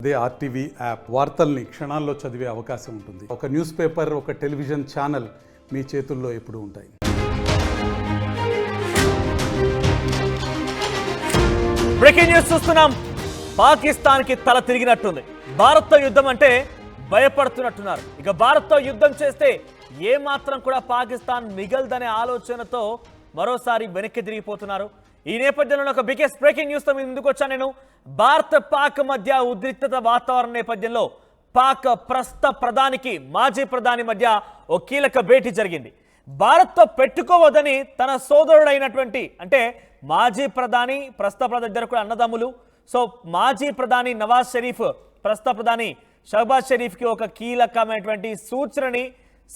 అదే RTV app వార్తల్ని క్షణాల్లో చదివే అవకాశం ఉంటుంది. ఒక న్యూస్ పేపర్, ఒక టెలివిజన్ ఛానల్ మీ చేతుల్లో ఎప్పుడూ ఉంటాయి. బ్రేకింగ్ న్యూస్ చూస్తున్నాం. పాకిస్తాన్కి తల తిరిగినట్టుంది. భారత్తో యుద్ధం అంటే భయపడుతున్నట్టున్నారు. ఇక భారత్తో యుద్ధం చేస్తే ఏ మాత్రం కూడా పాకిస్తాన్ మిగలదనే ఆలోచనతో మరోసారి వెనక్కి తిరిగిపోతున్నారు. ఈ నేపథ్యంలో ఒక బిగ్గెస్ట్ బ్రేకింగ్ న్యూస్ తో ముందుకు వచ్చాను నేను. భారత్ పాక్ మధ్య ఉద్రిక్తత వాతావరణ నేపథ్యంలో పాక్ ప్రస్తుత ప్రధానికి మాజీ ప్రధాని మధ్య ఓ కీలక భేటీ జరిగింది. భారత్తో పెట్టుకోవద్దని తన సోదరుడైనటువంటి అంటే మాజీ ప్రధాని ప్రస్తుత ప్రధాని ఇద్దరు కూడా అన్నదమ్ములు. సో మాజీ ప్రధాని నవాజ్ షరీఫ్ ప్రస్తుత ప్రధాని షహబాజ్ షరీఫ్కి ఒక కీలకమైనటువంటి సూచనని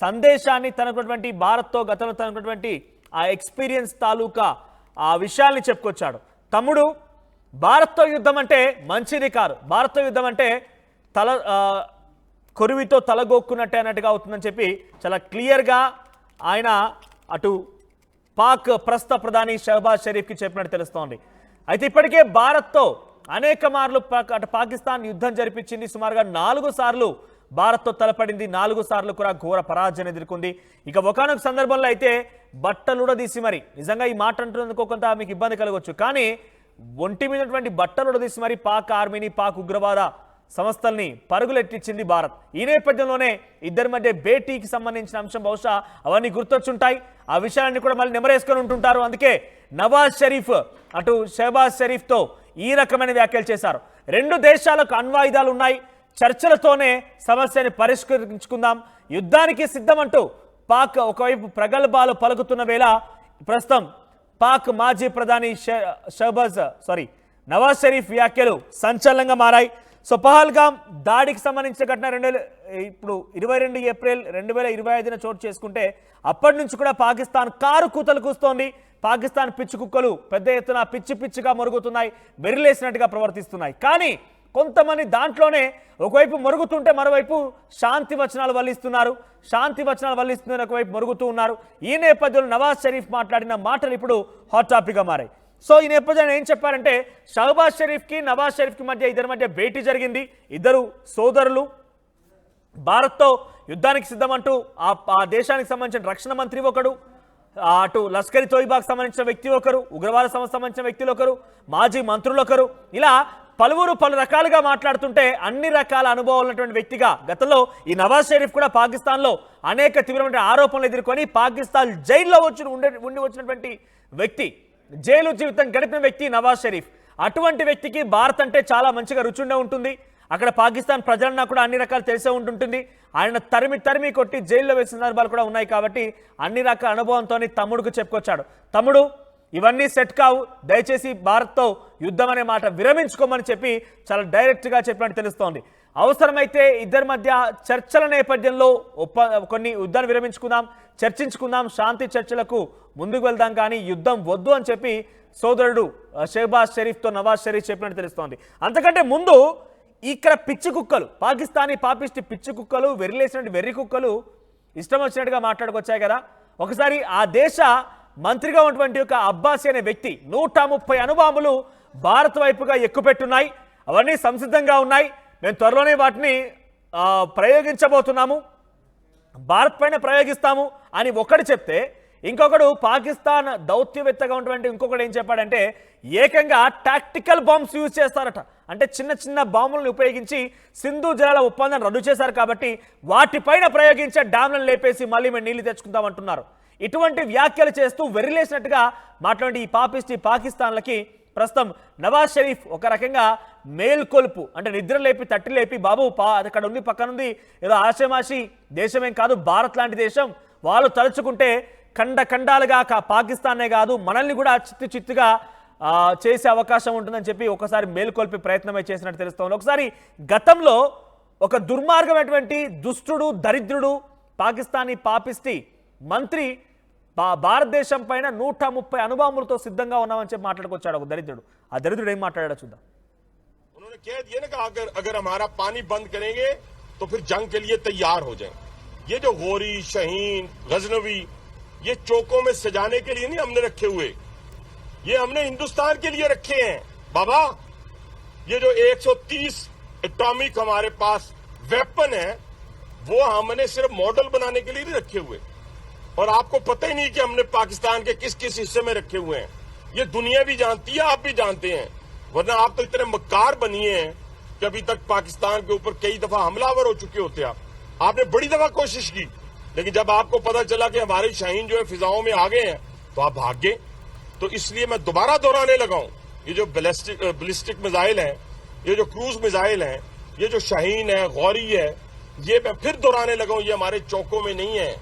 సందేశాన్ని తనకున్నటువంటి భారత్తో గతంలో తనకున్నటువంటి ఆ ఎక్స్పీరియన్స్ తాలూకా ఆ విషయాల్ని చెప్పుకొచ్చాడు. తమ్ముడు, భారత్తో యుద్ధం అంటే మంచిది కాదు, భారత్తో యుద్ధం అంటే కొరివితో తలగొక్కున్నట్టే అన్నట్టుగా అవుతుందని చెప్పి చాలా క్లియర్గా ఆయన అటు పాక్ ప్రస్తుత ప్రధాని షహబాజ్ షరీఫ్కి చెప్పినట్టు తెలుస్తోంది. అయితే ఇప్పటికే భారత్తో అనేక మార్లు అటు పాకిస్తాన్ యుద్ధం జరిపించింది. సుమారుగా 4 సార్లు భారత్తో తలపడింది. 4 సార్లు కూడా ఘోర పరాజయం ఎదుర్కొంది. ఇక ఒకనొక సందర్భంలో అయితే బట్టలుడదీసి మరి, నిజంగా ఈ మాట అంటున్నందుకు కొంత మీకు ఇబ్బంది కలగవచ్చు, కానీ ఒంటి మీదటువంటి బట్టలుడదీసి మరి పాక్ ఆర్మీని, పాక్ ఉగ్రవాద సంస్థల్ని పరుగులెట్టించింది భారత్. ఈ నేపథ్యంలోనే ఇద్దరి మధ్య భేటీకి సంబంధించిన అంశం బహుశా అవన్నీ గుర్తొచ్చుంటాయి. ఆ విషయాన్ని కూడా మళ్ళీ నెమరేసుకొని ఉంటుంటారు. అందుకే నవాజ్ షరీఫ్ అటు షహబాజ్ షరీఫ్తో ఈ రకమైన వ్యాఖ్యలు చేశారు. 2 దేశాలకు అణ్వాయుధాలు ఉన్నాయి, చర్చలతోనే సమస్యని పరిష్కరించుకుందాం, యుద్ధానికి సిద్ధమంటూ పాక్ ఒకవైపు ప్రగల్భాలు పలుకుతున్న వేళ ప్రస్తుతం పాక్ మాజీ ప్రధాని నవాజ్ షరీఫ్ వ్యాఖ్యలు సంచలనంగా మారాయి. సో పహల్గామ్ దాడికి సంబంధించిన ఘటన ఇప్పుడు 22 ఏప్రిల్ 2025 చోటు చేసుకుంటే అప్పటి నుంచి కూడా పాకిస్తాన్ కారు కూతలు కూస్తోంది. పాకిస్తాన్ పిచ్చి కుక్కలు పెద్ద ఎత్తున పిచ్చిగా మొరుగుతున్నాయి, బెరిలేసినట్టుగా ప్రవర్తిస్తున్నాయి. కానీ కొంతమంది దాంట్లోనే ఒకవైపు మొరుగుతుంటే మరోవైపు శాంతి వచనాలు వల్లిస్తున్నారు, ఒకవైపు మొరుగుతూ ఉన్నారు. ఈ నేపథ్యంలో నవాజ్ షరీఫ్ మాట్లాడిన మాటలు ఇప్పుడు హాట్ టాపిక్గా మారాయి. సో ఈ నేపథ్యంలో ఏం చెప్పారంటే, షహబాజ్ షరీఫ్కి నవాజ్ షరీఫ్కి మధ్య ఇద్దరి మధ్య భేటీ జరిగింది. ఇద్దరు సోదరులు భారత్తో యుద్ధానికి సిద్ధమంటూ ఆ దేశానికి సంబంధించిన రక్షణ మంత్రి ఒకడు, అటు లష్కర్ తోయిబాకు సంబంధించిన వ్యక్తి ఒకరు, ఉగ్రవాద సంస్థ సంబంధించిన వ్యక్తులు ఒకరు, మాజీ మంత్రులు ఒకరు, ఇలా పలు రకాలుగా మాట్లాడుతుంటే అన్ని రకాల అనుభవాలు ఉన్నటువంటి వ్యక్తిగా గతంలో ఈ నవాజ్ షరీఫ్ కూడా పాకిస్తాన్లో అనేక తీవ్రమైన ఆరోపణలు ఎదుర్కొని పాకిస్తాన్ జైల్లో ఉండి వచ్చినటువంటి వ్యక్తి, జైలు జీవితం గడిపిన వ్యక్తి నవాజ్ షరీఫ్. అటువంటి వ్యక్తికి భారత్ అంటే చాలా మంచిగా రుచుండే ఉంటుంది. అక్కడ పాకిస్తాన్ ప్రజలన్నా కూడా అన్ని రకాలు తెలిసే ఉంటుంటుంది. ఆయన తరిమి కొట్టి జైల్లో వేసిన సందర్భాలు కూడా ఉన్నాయి. కాబట్టి అన్ని రకాల అనుభవంతో తమ్ముడికి చెప్పుకొచ్చాడు, తమ్ముడు ఇవన్నీ సెట్ కావు, దయచేసి భారత్తో యుద్ధం అనే మాట విరమించుకోమని చెప్పి చాలా డైరెక్ట్గా చెప్పినట్టు తెలుస్తోంది. అవసరమైతే ఇద్దరి మధ్య చర్చల నేపథ్యంలో కొన్ని యుద్ధాన్ని విరమించుకుందాం, చర్చించుకుందాం, శాంతి చర్చలకు ముందుకు వెళ్దాం, కానీ యుద్ధం వద్దు అని చెప్పి సోదరుడు షహబాజ్ షరీఫ్తో నవాజ్ షరీఫ్ చెప్పినట్టు తెలుస్తోంది. అంతకంటే ముందు ఇక్కడ పిచ్చి కుక్కలు, పాకిస్తానీ పాపిస్టి పిచ్చి కుక్కలు, వెర్రిలేసినట్టు వెర్రి కుక్కలు ఇష్టం వచ్చినట్టుగా మాట్లాడుకొచ్చాయి కదా. ఒకసారి ఆ దేశ మంత్రిగా ఉన్నటువంటి ఒక అబ్బాసీ అనే వ్యక్తి 130 అణుబాంబులు భారత్ వైపుగా ఎక్కుపెట్టున్నాయి, అవన్నీ సంసిద్ధంగా ఉన్నాయి, మేము త్వరలోనే వాటిని ప్రయోగించబోతున్నాము, భారత్ పైన ప్రయోగిస్తాము అని ఒకటి చెప్తే, ఇంకొకడు పాకిస్తాన్ దౌత్యవేత్తగా ఉన్నటువంటి ఇంకొకటి ఏం చెప్పాడంటే, ఏకంగా టాక్టికల్ బాంబ్స్ యూజ్ చేస్తారట. అంటే చిన్న బాంబులను ఉపయోగించి సింధు జలాల ఒప్పందాన్ని రద్దు చేశారు కాబట్టి వాటిపైన ప్రయోగించే డ్యామ్లను లేపేసి మళ్ళీ మేము నీళ్లు తెచ్చుకుందామంటున్నారు. ఇటువంటి వ్యాఖ్యలు చేస్తూ వెర్రిలేసినట్టుగా మాట్లాడి ఈ పాపిస్టి పాకిస్తాన్లకి ప్రస్తుతం నవాజ్ షరీఫ్ ఒక రకంగా మేల్కొల్పు, అంటే నిద్ర లేపి తట్టి లేపి, బాబు అక్కడ ఉంది పక్కనుంది ఏదో ఆశమాషి దేశమేం కాదు, భారత్ లాంటి దేశం, వాళ్ళు తలుచుకుంటే ఖండాలుగా పాకిస్తానే కాదు మనల్ని కూడా చిత్తుగా చేసే అవకాశం ఉంటుందని చెప్పి ఒకసారి మేల్కొల్పి ప్రయత్నమే చేసినట్టు తెలుస్తోంది. ఒకసారి గతంలో ఒక దుర్మార్గమైనటువంటి దుష్టుడు, దరిద్రుడు, పాకిస్తానీ పాపిస్టి మంత్రి భారతదేశం పైన 130 అణుబాంబులతో సిద్ధంగా ఉన్నామని చెప్పి మాట్లాడుకొచ్చాడు ఒక దరిద్రుడు. ఆ దరిద్రుడు ఏం మాట్లాడాడో చూద్దాం. उन्होंने कह दिया ना कि अगर हमारा पानी बंद करेंगे तो फिर जंग के लिए तैयार हो जाएं। ये जो गोरी, शहीन, गजनवी, ये चौकों में सजाने के लिए नहीं हमने रखे हुए, ये हमने हिंदुस्तान के लिए रखे हैं बाबा। ये जो 130 एटॉमिक हमारे पास वेपन है, वो हमने सिर्फ मॉडल बनाने के लिए नहीं रखे हुए, और आपको पता ही नहीं कि हमने पाकिस्तान के किस किस हिस्से में रखे हुए हैं। ये दुनिया भी जानती है, आप भी जानते हैं, वरना आप तो इतने मक्कार बनिए हैं कि अभी तक पाकिस्तान के ऊपर कई दफा हमलावर हो चुके होते। आपने बड़ी दफा कोशिश की, लेकिन जब आपको पता चला कि हमारे शाहीन जो है फिजाओं में आ गए हैं तो आप भाग गए। तो इसलिए मैं दोबारा दोहराने लगा हूं, ये जो बैलिस्टिक मिसाइल हैं, ये जो क्रूज मिसाइल हैं, ये जो शाहीन है, गौरी है, ये मैं फिर दोहराने लगा हूं, ये हमारे चौकों में नहीं है,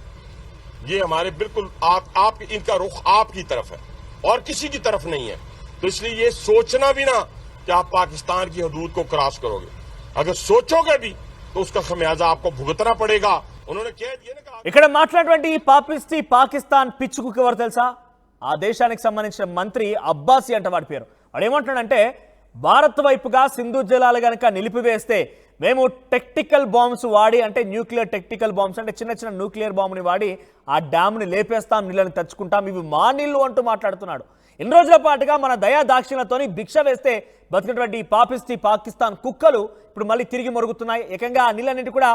ये हमारे बिल्कुल आप इनका रुख आपकी तरफ है और किसी की तरफ नहीं है। तो इसलिए ये सोचना भी ना कि आप पाकिस्तान की हदूद को क्रॉस करोगे, अगर सोचोगे भी तो उसका खमियाजा आपको भुगतना पड़ेगा। उन्होंने कह दिया ना कि ఇక్కడ మాట్లాడినటువంటి ఈ పాపిస్టి పాకిస్తాన్ పిచ్చుకు ఎవరు తెలుసా? ఆ దేశానికి సంబంధించిన మంత్రి అబ్బాసీ అంట వాడి పేరు. వాడు ఏమంటున్నాడంటే భారత్ వైపుగా సింధు జలాలు గనక నిలిపివేస్తే మేము టెక్టికల్ బాంబ్స్ వాడి, అంటే న్యూక్లియర్ టెక్టికల్ బాంబ్స్ అంటే చిన్న చిన్న న్యూక్లియర్ బాంబుని వాడి ఆ డ్యామ్ని లేపేస్తాం, నీళ్ళని తెచ్చుకుంటాం, ఇవి మా నీళ్లు అంటూ మాట్లాడుతున్నాడు. ఇన్ని రోజుల పాటుగా మన దయా దాక్షిణ్యతోని భిక్ష వేస్తే బతికినటువంటి పాపిస్టి పాకిస్తాన్ కుక్కలు ఇప్పుడు మళ్ళీ తిరిగి మొరుగుతున్నాయి. ఏకంగా ఆ నీళ్ళన్నింటి కూడా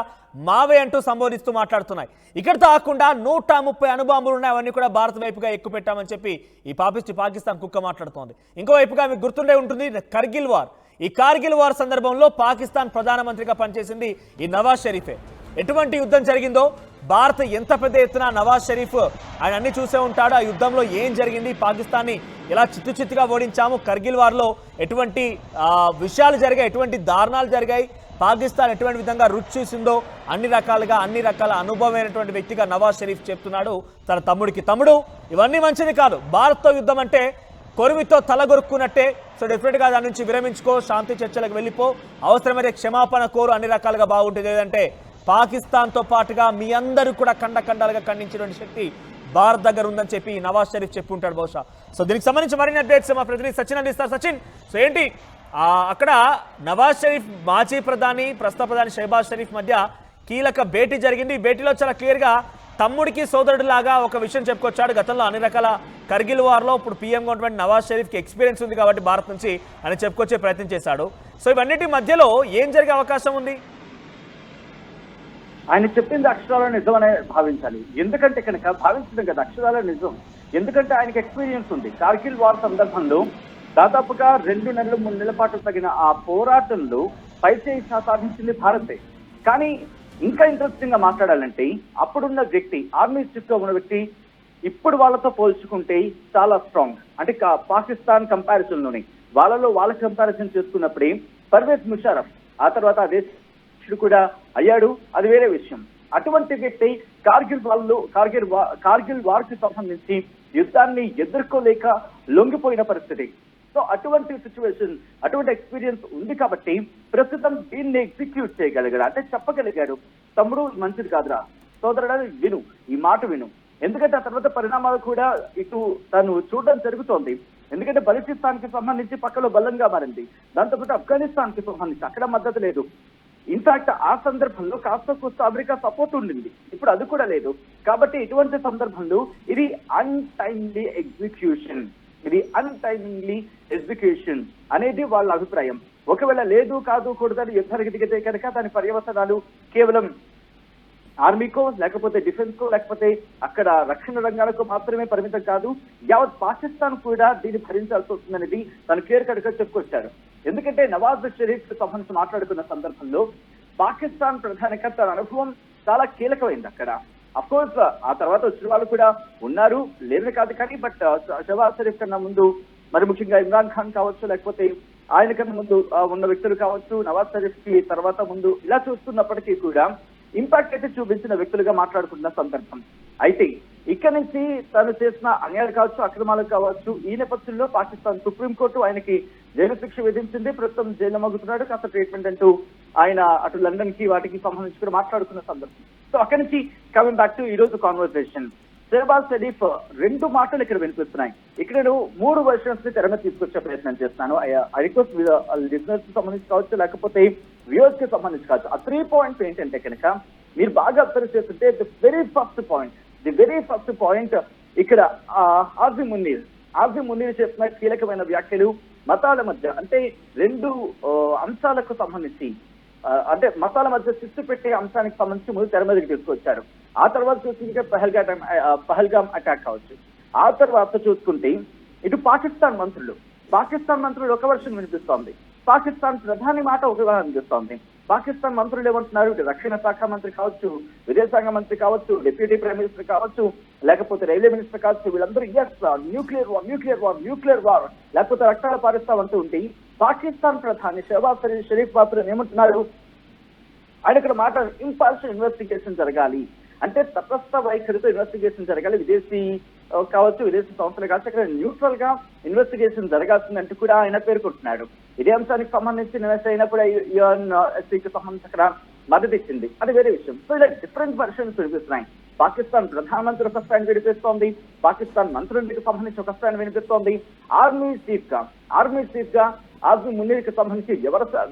మావే అంటూ సంబోధిస్తూ మాట్లాడుతున్నాయి. ఇక్కడితో కాకుండా 130 అణుబాంబులు ఉన్నాయి, అవన్నీ కూడా భారత్ వైపుగా ఎక్కువ పెట్టామని చెప్పి ఈ పాపిస్టి పాకిస్తాన్ కుక్క మాట్లాడుతోంది. ఇంకోవైపుగా మీకు గుర్తుండే ఉంటుంది కార్గిల్ వార్. ఈ కార్గిల్ వార్ సందర్భంలో పాకిస్తాన్ ప్రధానమంత్రిగా పనిచేసింది ఈ నవాజ్ షరీఫే. ఎటువంటి యుద్ధం జరిగిందో, భారత్ ఎంత పెద్ద ఎత్తున నవాజ్ షరీఫ్ ఆయన అన్ని చూసే ఉంటాడు. ఆ యుద్ధంలో ఏం జరిగింది, పాకిస్తాన్ని ఎలా చిత్తుచిత్తుగా ఓడించాము, కార్గిల్ వార్లో ఎటువంటి విషయాలు జరిగాయి, ఎటువంటి దారుణాలు జరిగాయి, పాకిస్తాన్ ఎటువంటి విధంగా రుచి చూసిందో అన్ని రకాల అనుభవమైనటువంటి వ్యక్తిగా నవాజ్ షరీఫ్ చెప్తున్నాడు తన తమ్ముడికి. తమ్ముడు, ఇవన్నీ మంచిది కాదు, భారత్తో యుద్ధం అంటే కొరివితో తలగొరుక్కున్నట్టే. సో డెఫినెట్గా దాని నుంచి విరమించుకో, శాంతి చర్చలకు వెళ్ళిపో, అవసరమైతే క్షమాపణ కోరు, అన్ని రకాలుగా బాగుంటుంది. లేదంటే పాకిస్తాన్తో పాటుగా మీ అందరూ కూడా ఖండాలుగా ఖండించినటువంటి శక్తి భారత్ దగ్గర ఉందని చెప్పి నవాజ్ షరీఫ్ చెప్పి ఉంటాడు బహుశా. సో దీనికి సంబంధించి మరిన్ని అప్డేట్స్ మా ప్రతినిధి సచిన్ అందిస్తారు. సచిన్, సో ఏంటి అక్కడ నవాజ్ షరీఫ్ మాజీ ప్రధాని, ప్రస్తుత ప్రధాని షెహబాజ్ షరీఫ్ మధ్య కీలక భేటీ జరిగింది. ఈ భేటీలో చాలా క్లియర్గా తమ్ముడికి సోదరుడిలాగా ఒక విషయం చెప్పుకొచ్చాడు. గతంలో అన్ని రకాల కార్గిల్ వార్లో ఇప్పుడు పీఎంగా ఉన్నటువంటి నవాజ్ షరీఫ్కి ఎక్స్పీరియన్స్ ఉంది కాబట్టి భారత్ నుంచి అని చెప్పుకొచ్చే ప్రయత్నం చేశాడు. సో ఇవన్నిటి మధ్యలో ఏం జరిగే అవకాశం ఉంది? ఆయన చెప్పింది అక్షరాల నిజం అనే భావించాలి. ఎందుకంటే కనుక భావించడం కదా అక్షరాల నిజం, ఎందుకంటే ఆయనకి ఎక్స్పీరియన్స్ ఉంది. కార్గిల్ వార్ సందర్భంలో దాదాపుగా 2 నెలలు 3 నెలల పాటు తగిన ఆ పోరాటంలో పైచేయి సాధించింది భారతే. కానీ ఇంకా ఇంట్రెస్టింగ్ గా మాట్లాడాలంటే అప్పుడున్న వ్యక్తి, ఆర్మీ చీఫ్ గా ఉన్న వ్యక్తి ఇప్పుడు వాళ్ళతో పోల్చుకుంటే చాలా స్ట్రాంగ్. అంటే పాకిస్తాన్ కంపారిజన్ లోనే వాళ్ళ కంపారిజన్ చేసుకున్నప్పుడే పర్వేజ్ ముషారఫ్ ఆ తర్వాత ఆ దేశ కూడా అయ్యాడు, అది వేరే విషయం. అటువంటి వ్యక్తి కార్గిల్ వార్ కి సంబంధించి యుద్ధాన్ని ఎదుర్కోలేక లొంగిపోయిన పరిస్థితి. సో అటువంటి సిచ్యువేషన్, అటువంటి ఎక్స్పీరియన్స్ ఉంది కాబట్టి ప్రస్తుతం దీన్ని ఎగ్జిక్యూట్ చేయగలిగాడు. అంటే చెప్పగలిగాడు, తమ్ముడు మంచిది కాదురా, సోదరుడా విను, ఈ మాట విను. ఎందుకంటే ఆ తర్వాత పరిణామాలు కూడా ఇటు తను చూడడం జరుగుతోంది. ఎందుకంటే బలూచిస్తాన్ కి సంబంధించి పక్కలో బలంగా మారింది, దాంతోపాటు ఆఫ్ఘనిస్తాన్ కి సంబంధించి అక్కడ మద్దతు లేదు. ఇన్ఫాక్ట్ ఆ సందర్భంలో కాస్త కోస్త అమెరికా సపోర్ట్ ఉండింది, ఇప్పుడు అది కూడా లేదు. కాబట్టి ఇటువంటి సందర్భంలో ఇది అన్టైమ్లీ ఎగ్జిక్యూషన్ అనేది వాళ్ళ అభిప్రాయం. ఒకవేళ లేదు కాదు కూడదని యుద్ధానికి దిగితే కనుక దాని పర్యవసనాలు కేవలం ఆర్మీకో లేకపోతే డిఫెన్స్ కో లేకపోతే అక్కడ రక్షణ రంగాలకు మాత్రమే పరిమితం కాదు, యావత్ పాకిస్తాన్ కూడా దీన్ని భరించాల్సి వస్తుందనేది తను క్లియర్ కట్ గా చెప్పుకొచ్చాడు. ఎందుకంటే నవాజ్ షరీఫ్ సంబంధించి మాట్లాడుకున్న సందర్భంలో పాకిస్తాన్ ప్రధానిగా తన అనుభవం చాలా కీలకమైంది అక్కడ. అఫ్ కోర్స్ ఆ తర్వాత వచ్చిన వాళ్ళు కూడా ఉన్నారు, లేదని కాదు, కానీ బట్ షెహబాజ్ షరీఫ్ కన్నా ముందు మరి ముఖ్యంగా ఇమ్రాన్ ఖాన్ కావచ్చు, లేకపోతే ఆయన కన్నా ముందు ఉన్న వ్యక్తులు కావచ్చు, నవాజ్ షరీఫ్ కి తర్వాత ముందు ఇలా చూస్తున్నప్పటికీ కూడా ఇంపాక్ట్ అయితే చూపించిన వ్యక్తులుగా మాట్లాడుకుంటున్న సందర్భం. అయితే ఇక్కడ నుంచి తను చేసిన అన్యాయాలు కావచ్చు, అక్రమాలు కావచ్చు, ఈ నేపథ్యంలో పాకిస్తాన్ సుప్రీంకోర్టు ఆయనకి జైలు శిక్ష విధించింది. ప్రస్తుతం జైలు మగ్గుతున్నాడు, కాస్త ట్రీట్మెంట్ అంటూ ఆయన అటు లండన్ కి వాటికి సంబంధించి కూడా మాట్లాడుకున్న సందర్భం. సో అక్కడి నుంచి కమింగ్ బ్యాక్ టు ఈ రోజు కాన్వర్సేషన్, షెహబాజ్ షరీఫ్ 2 మాటలు ఇక్కడ వినిపిస్తున్నాయి. ఇక్కడ నేను 3 వర్షన్స్ ని తెర మీద తీసుకొచ్చే ప్రయత్నం చేస్తున్నాను. ఐ రిక్వెస్ట్ లిజనర్స్ కి సంబంధించి కావచ్చు, లేకపోతే వ్యూవర్స్ కి సంబంధించి కావచ్చు. ఆ 3 పాయింట్స్ ఏంటంటే కనుక మీరు బాగా అబ్జర్వ్ చేస్తుంటే ది వెరీ ఫస్ట్ పాయింట్ ఇక్కడ ఆర్జీ మున్నీర్ చేస్తున్న కీలకమైన వ్యాఖ్యలు మతాల మధ్య, అంటే 2 అంశాలకు సంబంధించి అంటే మతాల మధ్య చిచ్చు పెట్టే అంశానికి సంబంధించి ముందు తెర మీదకి తీసుకొచ్చారు. ఆ తర్వాత చూసుకుంటే పహల్గామ్ అటాక్ కావచ్చు. ఆ తర్వాత చూసుకుంటే ఇటు పాకిస్తాన్ మంత్రులు ఒక వర్షం వినిపిస్తోంది, పాకిస్తాన్ ప్రధాని మాట ఒక వినిపిస్తోంది. పాకిస్తాన్ మంత్రులు ఏమంటున్నారు, ఇటు రక్షణ శాఖ మంత్రి కావచ్చు, విదేశాంగ మంత్రి కావచ్చు, డిప్యూటీ ప్రైమ్ మినిస్టర్ కావచ్చు, లేకపోతే రైల్వే మినిస్టర్ కావచ్చు, వీళ్ళందరూ న్యూక్లియర్ వార్ లేకపోతే రక్తాలు పారిస్తామంటూ ఉంటే పాకిస్తాన్ ప్రధాని షహబాజ్ షరీఫ్ మాత్రం ఏమంటున్నారు, ఆయన ఇక్కడ మాట ఇంపార్షియల్ ఇన్వెస్టిగేషన్ జరగాలి, అంటే తటస్థ వైఖరితో ఇన్వెస్టిగేషన్ జరగాలి, విదేశీ కావచ్చు విదేశీ సంస్థలు కావచ్చు అక్కడ న్యూట్రల్ గా ఇన్వెస్టిగేషన్ జరగాల్సిందంటూ కూడా ఆయన పేర్కొంటున్నాడు. ఇదే అంశానికి సంబంధించి నివేశ అయినా కూడా యుఎన్ఎస్సీకి సంబంధించి అక్కడ మద్దతు ఇచ్చింది, అది వేరే విషయం. సో ఇలా డిఫరెంట్ వర్షన్స్ వినిపిస్తున్నాయి. పాకిస్తాన్ ప్రధానమంత్రి ఒక స్టాండ్ వినిపిస్తోంది, పాకిస్తాన్ మంత్రులకు సంబంధించి ఒక స్టాండ్ వినిపిస్తోంది, ఆర్మీ చీఫ్ గా ఆర్మీ మున్నీర్కి సంబంధించి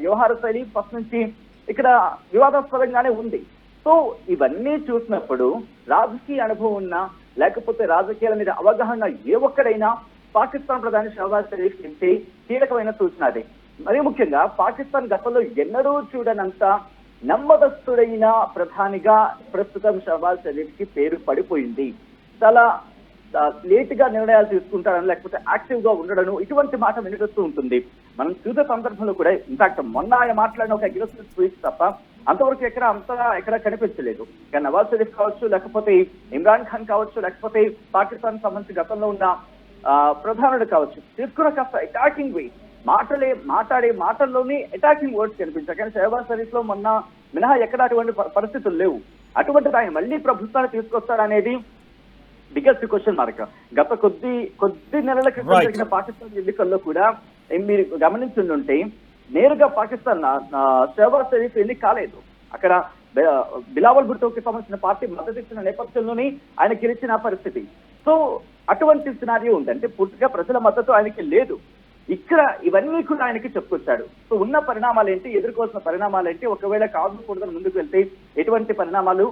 వ్యవహార శైలి ఫస్ట్ నుంచి ఇక్కడ వివాదాస్పదంగానే ఉంది. సో ఇవన్నీ చూసినప్పుడు రాజకీయ అనుభవం ఉన్నా లేకపోతే రాజకీయాల మీద అవగాహన ఏ ఒక్కడైనా పాకిస్తాన్ ప్రధాని షహబాజ్ షరీఫ్ ఇచ్చే కీలకమైన సూచన అదే. మరీ ముఖ్యంగా పాకిస్తాన్ గతంలో ఎన్నడూ చూడనంత నమ్మదస్తుడైన ప్రధానిగా ప్రస్తుతం షహబాజ్ షరీఫ్ కి పేరు పడిపోయింది. చాలా లేట్ గా నిర్ణయాలు తీసుకుంటారని లేకపోతే యాక్టివ్ గా ఉండడను ఇటువంటి మాట వినిపిస్తూ ఉంటుంది. మనం చూసే సందర్భంలో కూడా ఇన్ఫాక్ట్ మొన్న ఆయన మాట్లాడిన ఒక అగ్రెసివ్ స్పీచ్ తప్ప అంతవరకు ఎక్కడ కనిపించలేదు. కానీ నవాజ్ షరీఫ్ కావచ్చు, లేకపోతే ఇమ్రాన్ ఖాన్ కావచ్చు, లేకపోతే పాకిస్తాన్ సంబంధించి గతంలో ఉన్న ప్రధానుడు కావచ్చు, తీసుకున్న కాస్త అటాకింగ్ వే మాట్లాడే మాటల్లోనే అటాకింగ్ వర్డ్స్ కనిపించాయి. కానీ షహబాజ్ షరీఫ్ లో మొన్న మినహా ఎక్కడ అటువంటి పరిస్థితులు లేవు. అటువంటిది ఆయన మళ్ళీ ప్రభుత్వాన్ని తీసుకొస్తాడనేది బిగ్గెస్ట్ క్వశ్చన్ మార్క్. గత కొద్ది నెలల క్రితం జరిగిన పాకిస్తాన్ ఎన్నికల్లో కూడా మీరు గమనించుంటే నేరుగా పాకిస్తాన్ షహబాజ్ షరీఫ్ ఎన్నిక కాలేదు. అక్కడ బిలావల్ భుట్టోకి సంబంధించిన పార్టీ మద్దతు ఇచ్చిన నేపథ్యంలోనే ఆయన గెలిచిన పరిస్థితి. సో అటువంటి సినారియో ఉంది, అంటే పూర్తిగా ప్రజల మద్దతు ఆయనకి లేదు. ఇక్కడ ఇవన్నీ కూడా ఆయనకి చెప్పుకొచ్చాడు. సో ఉన్న పరిణామాలు ఏంటి, ఎదుర్కోవాల్సిన పరిణామాలు ఏంటి, ఒకవేళ కాదుకూడదని ముందుకు వెళ్తే ఎటువంటి పరిణామాలు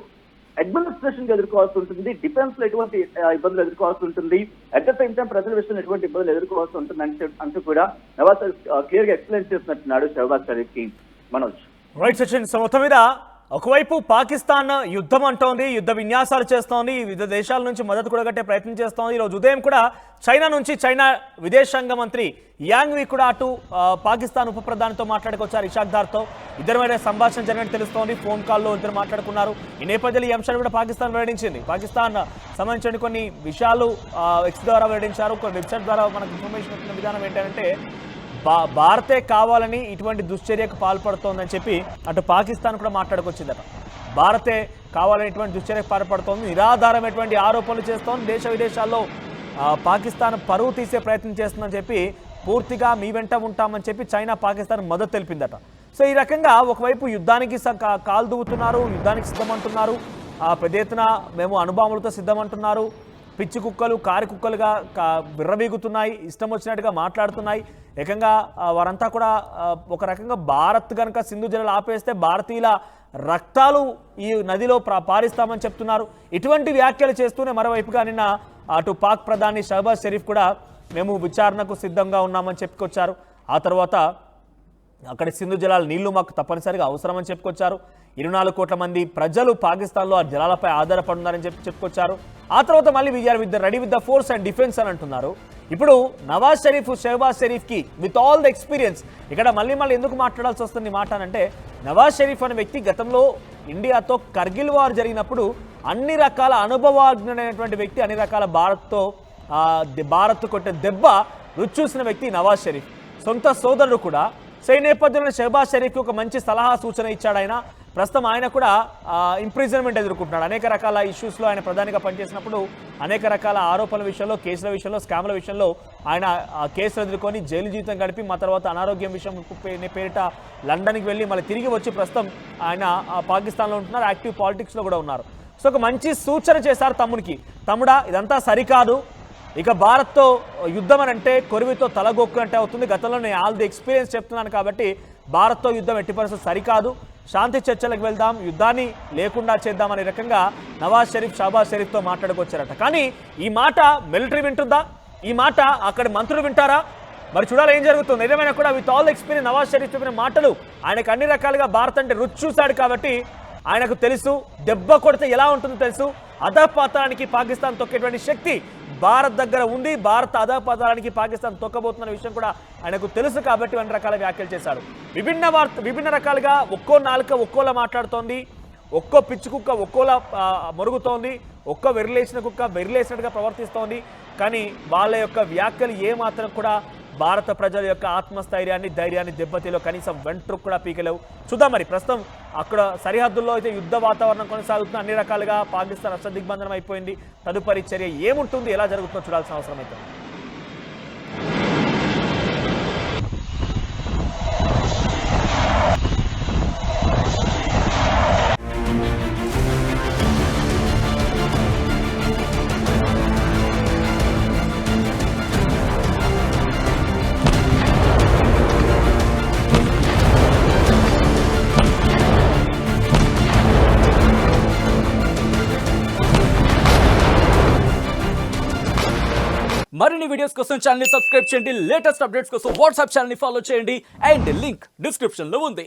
అడ్మినిస్ట్రేషన్ ఎదుర్కోవాల్సి ఉంటుంది, డిఫెన్స్ లో ఎటువంటి ఇబ్బందులు ఎదుర్కోవాల్సి ఉంటుంది, అట్ ద సేమ్ టైం ప్రజల విషయంలో ఎటువంటి ఇబ్బందులు ఎదుర్కోవాల్సి ఉంటుంది అంటూ కూడా నవాజ్ క్లియర్ గా ఎక్స్ప్లెయిన్ చేస్తున్నట్టున్నాడు షహబాజ్ షరీఫ్ కి. మనోజ్ రైట్ సచిన్, సో మొత్తం మీద ఒకవైపు పాకిస్తాన్ యుద్ధం అంటోంది, యుద్ధ విన్యాసాలు చేస్తోంది, వివిధ దేశాల నుంచి మద్దతు కూడా కట్టే ప్రయత్నం చేస్తోంది. ఈరోజు ఉదయం కూడా చైనా విదేశాంగ మంత్రి యాంగ్వి కూడా అటు పాకిస్తాన్ ఉప ప్రధానితో మాట్లాడుకొచ్చారు, ఇషాక్ దార్తో. ఇద్దరి మీద సంభాషణ జరిగినట్టు తెలుస్తోంది, ఫోన్ కాల్లో ఇద్దరు మాట్లాడుకున్నారు. ఈ నేపథ్యంలో ఈ అంశాన్ని కూడా పాకిస్తాన్ వెల్లడించింది. పాకిస్తాన్ సంబంధించిన కొన్ని విషయాలు ఎక్స్ ద్వారా వెల్లడించారు. కొన్ని వెబ్సైట్ ద్వారా మనకు ఇన్ఫర్మేషన్ వచ్చిన విధానం ఏంటంటే భారతే కావాలని ఇటువంటి దుశ్చర్యకు పాల్పడుతోందని చెప్పి అటు పాకిస్తాన్ కూడా మాట్లాడుకొచ్చిందట. భారతే కావాలని ఇటువంటి దుశ్చర్యకు పాల్పడుతోంది, నిరాధారమైనటువంటి ఆరోపణలు చేస్తోంది, దేశ విదేశాల్లో పాకిస్తాన్ పరువు తీసే ప్రయత్నం చేస్తుందని చెప్పి పూర్తిగా మీ వెంట ఉంటామని చెప్పి చైనా పాకిస్తాన్ మద్దతు తెలిపిందట. సో ఈ రకంగా ఒకవైపు యుద్ధానికి కాలు దువ్వుతున్నారు, యుద్ధానికి సిద్ధమంటున్నారు, పెద్ద ఎత్తున మేము అణుబాంబులతో సిద్ధమంటున్నారు, పిచ్చి కుక్కలు కారి కుక్కలుగా విర్రవీగుతున్నాయి, ఇష్టం వచ్చినట్టుగా మాట్లాడుతున్నాయి. ఏకంగా వారంతా కూడా ఒక రకంగా భారత్ కనుక సింధు జలాలు ఆపేస్తే భారతీయుల రక్తాలు ఈ నదిలో పారిస్తామని చెప్తున్నారు. ఇటువంటి వ్యాఖ్యలు చేస్తూనే మరోవైపుగా నిన్న అటు పాక్ ప్రధాని షహబాజ్ షరీఫ్ కూడా మేము విచారణకు సిద్ధంగా ఉన్నామని చెప్పుకొచ్చారు. ఆ తర్వాత అక్కడి సింధు జలాల నీళ్లు మాకు తప్పనిసరిగా అవసరమని చెప్పుకొచ్చారు. 24 కోట్ల మంది ప్రజలు పాకిస్తాన్లో ఆ జలాలపై ఆధారపడున్నారని చెప్పుకొచ్చారు. ఆ తర్వాత మళ్ళీ we are with the ready with the force and defence అని అంటున్నారు. ఇప్పుడు షహబాజ్ షరీఫ్కి విత్ ఆల్ ద ఎక్స్పీరియన్స్ ఇక్కడ మళ్ళీ ఎందుకు మాట్లాడాల్సి వస్తుంది మాట అంటే, నవాజ్ షరీఫ్ అనే వ్యక్తి గతంలో ఇండియాతో కార్గిల్ వార్ జరిగినప్పుడు అన్ని రకాల అనుభవజ్ఞుడైనటువంటి వ్యక్తి, అన్ని రకాల భారత్ కొట్టే దెబ్బ రుచి చూసిన వ్యక్తి నవాజ్ షరీఫ్, సొంత సోదరుడు కూడా. సో ఈ నేపథ్యంలో షహబాజ్ షరీఫ్కి ఒక మంచి సలహా సూచన ఇచ్చాడు ఆయన. ప్రస్తుతం ఆయన కూడా ఇంప్రిజన్మెంట్ ఎదుర్కొంటున్నాడు. అనేక రకాల ఇష్యూస్లో ఆయన ప్రధానిగా పనిచేసినప్పుడు అనేక రకాల ఆరోపణల విషయంలో, కేసుల విషయంలో, స్కామ్ల విషయంలో ఆయన కేసులు ఎదుర్కొని జైలు జీవితం గడిపి మా తర్వాత అనారోగ్యం విషయం పేరిట లండన్కి వెళ్ళి మళ్ళీ తిరిగి వచ్చి ప్రస్తుతం ఆయన పాకిస్తాన్లో ఉంటున్నారు, యాక్టివ్ పాలిటిక్స్లో కూడా ఉన్నారు. సో ఒక మంచి సూచన చేశారు తమ్ముడికి, తమ్ముడా ఇదంతా సరికాదు, ఇక భారత్తో యుద్ధం అని అంటే కొరివితో తలగొక్కునట్టే అవుతుంది, గతంలో నేను ఆల్ ది ఎక్స్పీరియన్స్ చెప్తున్నాను కాబట్టి భారత్తో యుద్ధం ఎట్టి పరిస్థితి సరికాదు, శాంతి చర్చలకు వెళ్దాం, యుద్ధాన్ని లేకుండా చేద్దామనే రకంగా నవాజ్ షరీఫ్ షహబాజ్ షరీఫ్తో మాట్లాడుకొచ్చారట. కానీ ఈ మాట మిలిటరీ వింటుందా, ఈ మాట అక్కడి మంత్రులు వింటారా, మరి చూడాలి ఏం జరుగుతుంది. ఏదేమైనా కూడా with all experience Nawaz Sharif చెప్పిన మాటలు ఆయనకు అన్ని రకాలుగా భారత్ అంటే రుచి చూశాడు కాబట్టి ఆయనకు తెలుసు దెబ్బ కొడితే ఎలా ఉంటుందో తెలుసు. అధపాతానికి పాకిస్తాన్ తొక్కేటువంటి శక్తి భారత్ దగ్గర ఉంది. భారత్ అధపాతానికి పాకిస్తాన్ తొక్కబోతున్న విషయం కూడా ఆయనకు తెలుసు కాబట్టి అన్ని రకాల వ్యాఖ్యలు చేశారు. విభిన్న రకాలుగా ఒక్కో నాలుక ఒక్కోలా మాట్లాడుతోంది, ఒక్కో పిచ్చి కుక్క ఒక్కోలా మొరుగుతోంది, ఒక్కో వెర్రిలేసిన కుక్క వెర్రిలేసినట్టుగా ప్రవర్తిస్తోంది. కానీ వాళ్ళ యొక్క వ్యాఖ్యలు ఏమాత్రం కూడా భారత ప్రజల యొక్క ఆత్మస్థైర్యాన్ని ధైర్యాన్ని దెబ్బతీలో కనీసం వెంట్రుకు కూడా పీకలేవు. చూద్దాం మరి ప్రస్తుతం అక్కడ సరిహద్దుల్లో అయితే యుద్ధ వాతావరణం కొనసాగుతున్న అన్ని రకాలుగా పాకిస్తాన్ అష్టదిగ్బంధనం అయిపోయింది. తదుపరి చర్య ఏముంటుంది, ఎలా జరుగుతుందో చూడాల్సిన అవసరం అయితే. మరిన్ని వీడియోస్ కోసం ఛానల్ ని సబ్స్క్రైబ్ చేయండి. లేటెస్ట్ అప్డేట్స్ కోసం వాట్సాప్ ఛానల్ ని ఫాలో చేయండి. అండ్ లింక్ డిస్క్రిప్షన్ లో ఉంది.